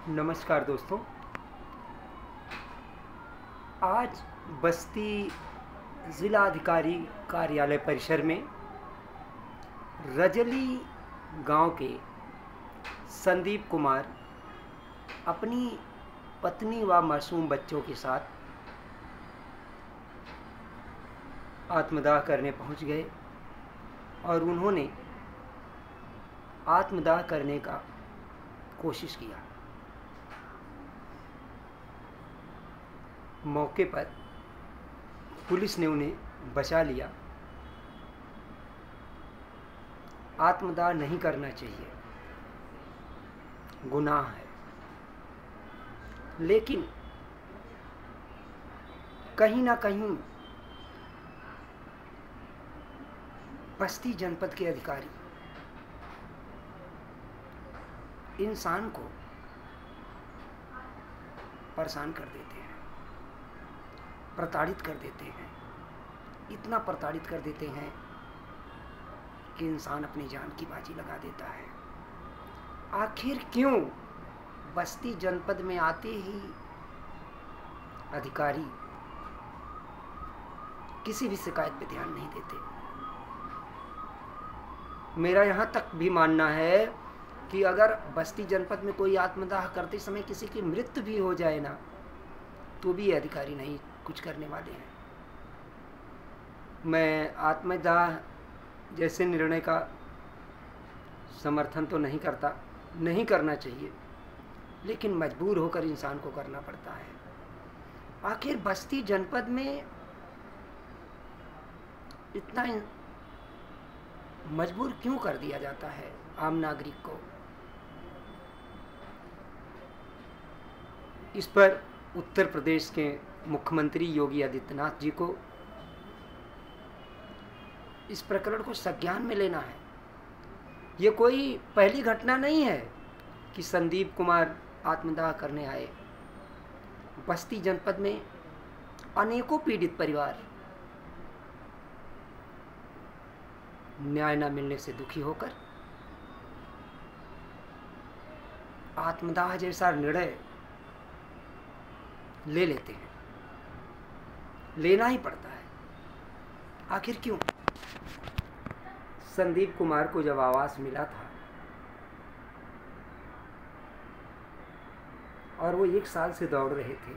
नमस्कार दोस्तों। आज बस्ती ज़िलाधिकारी कार्यालय परिसर में रजली गांव के संदीप कुमार अपनी पत्नी व मासूम बच्चों के साथ आत्मदाह करने पहुंच गए और उन्होंने आत्मदाह करने का कोशिश किया। मौके पर पुलिस ने उन्हें बचा लिया। आत्मदाह नहीं करना चाहिए, गुनाह है, लेकिन कहीं ना कहीं बस्ती जनपद के अधिकारी इंसान को परेशान कर देते हैं, प्रताड़ित कर देते हैं। इतना प्रताड़ित कर देते हैं कि इंसान अपनी जान की बाजी लगा देता है। आखिर क्यों बस्ती जनपद में आते ही अधिकारी किसी भी शिकायत पे ध्यान नहीं देते? मेरा यहाँ तक भी मानना है कि अगर बस्ती जनपद में कोई आत्मदाह करते समय किसी की मृत्यु भी हो जाए ना, तो भी ये अधिकारी नहीं कुछ करने वाले हैं। मैं आत्मदाह जैसे निर्णय का समर्थन तो नहीं करता, नहीं करना चाहिए, लेकिन मजबूर होकर इंसान को करना पड़ता है। आखिर बस्ती जनपद में इतना मजबूर क्यों कर दिया जाता है आम नागरिक को? इस पर उत्तर प्रदेश के मुख्यमंत्री योगी आदित्यनाथ जी को इस प्रकरण को संज्ञान में लेना है। ये कोई पहली घटना नहीं है कि संदीप कुमार आत्मदाह करने आए। बस्ती जनपद में अनेकों पीड़ित परिवार न्याय न मिलने से दुखी होकर आत्मदाह जैसा निर्णय ले लेते हैं, लेना ही पड़ता है। आखिर क्यों? संदीप कुमार को जब आवास मिला था और वो 1 साल से दौड़ रहे थे,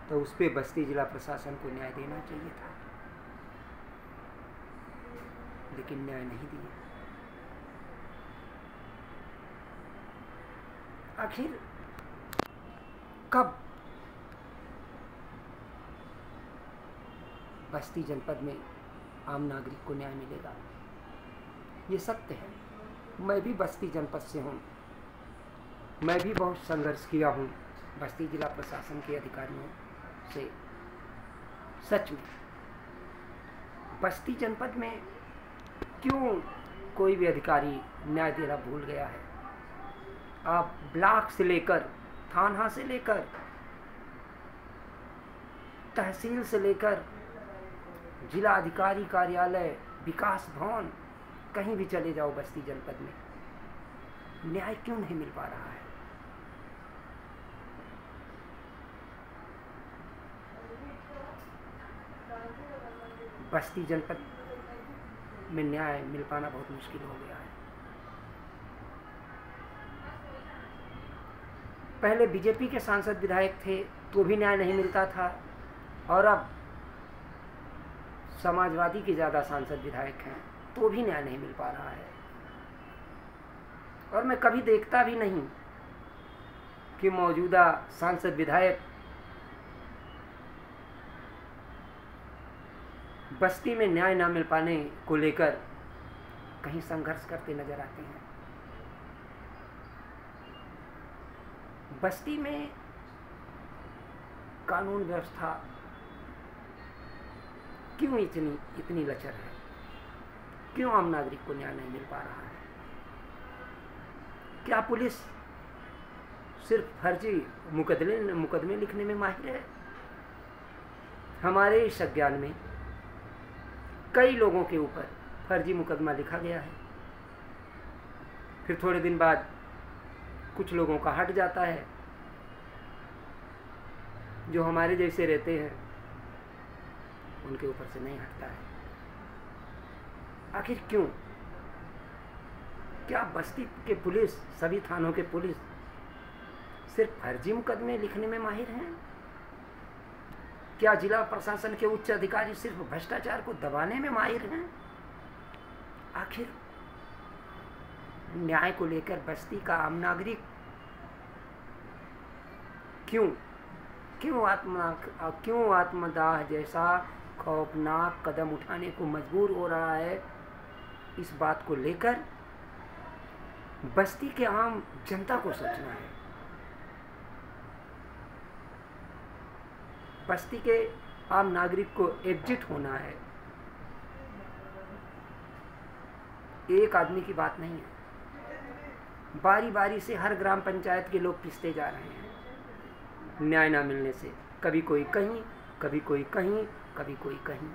तो उस पे बस्ती जिला प्रशासन को न्याय देना चाहिए था, लेकिन न्याय नहीं दिया। आखिर कब बस्ती जनपद में आम नागरिक को न्याय मिलेगा? ये सत्य है। मैं भी बस्ती जनपद से हूँ, मैं भी बहुत संघर्ष किया हूँ बस्ती जिला प्रशासन के अधिकारियों से। सच में बस्ती जनपद में क्यों कोई भी अधिकारी न्याय देना भूल गया है? आप ब्लॉक से लेकर थाना से लेकर तहसील से लेकर जिला अधिकारी कार्यालय, विकास भवन, कहीं भी चले जाओ बस्ती जनपद में, न्याय क्यों नहीं मिल पा रहा है? बस्ती जनपद में न्याय मिल पाना बहुत मुश्किल हो गया है। पहले बीजेपी के सांसद विधायक थे तो भी न्याय नहीं मिलता था, और अब समाजवादी के ज़्यादा सांसद विधायक हैं तो भी न्याय नहीं मिल पा रहा है। और मैं कभी देखता भी नहीं कि मौजूदा सांसद विधायक बस्ती में न्याय न मिल पाने को लेकर कहीं संघर्ष करते नजर आते हैं। बस्ती में कानून व्यवस्था क्यों इतनी लचर है? क्यों आम नागरिक को न्याय नहीं मिल पा रहा है? क्या पुलिस सिर्फ फर्जी मुकदमे लिखने में माहिर है? हमारे इस संज्ञान में कई लोगों के ऊपर फर्जी मुकदमा लिखा गया है, फिर थोड़े दिन बाद कुछ लोगों का हट जाता है, जो हमारे जैसे रहते हैं उनके ऊपर से नहीं हटता है। आखिर क्यों? क्या बस्ती के पुलिस, सभी थानों के पुलिस सिर्फ फर्जी मुकदमे लिखने में माहिर हैं? क्या जिला प्रशासन के उच्च अधिकारी सिर्फ भ्रष्टाचार को दबाने में माहिर हैं? आखिर न्याय को लेकर बस्ती का आम नागरिक क्यों आत्मदाह जैसा खौफनाक कदम उठाने को मजबूर हो रहा है? इस बात को लेकर बस्ती के आम जनता को सोचना है। बस्ती के आम नागरिक को एकजुट होना है। एक आदमी की बात नहीं है, बारी बारी से हर ग्राम पंचायत के लोग पिसते जा रहे हैं न्याय ना मिलने से। कभी कोई कहीं, कभी कोई कहीं, कभी कोई कहीं।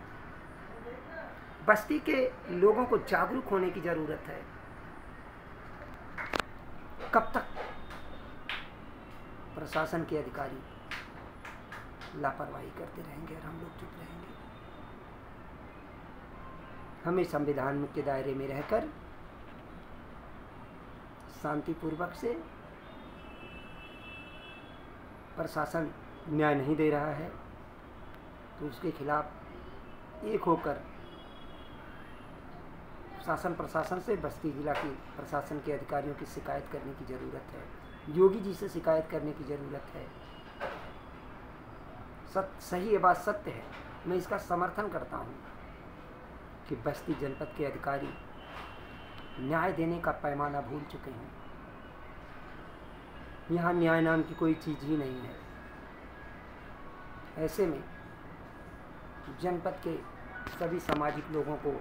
बस्ती के लोगों को जागरूक होने की जरूरत है। कब तक प्रशासन के अधिकारी लापरवाही करते रहेंगे और हम लोग चुप रहेंगे? हमें संविधान के दायरे में रहकर शांतिपूर्वक से प्रशासन न्याय नहीं दे रहा है तो उसके खिलाफ एक होकर शासन प्रशासन से बस्ती जिला की प्रशासन के अधिकारियों की शिकायत करने की ज़रूरत है। योगी जी से शिकायत करने की ज़रूरत है। सही ये बात सत्य है, मैं इसका समर्थन करता हूँ कि बस्ती जनपद के अधिकारी न्याय देने का पैमाना भूल चुके हैं। यहाँ न्याय नाम की कोई चीज़ ही नहीं है। ऐसे में जनपद के सभी सामाजिक लोगों को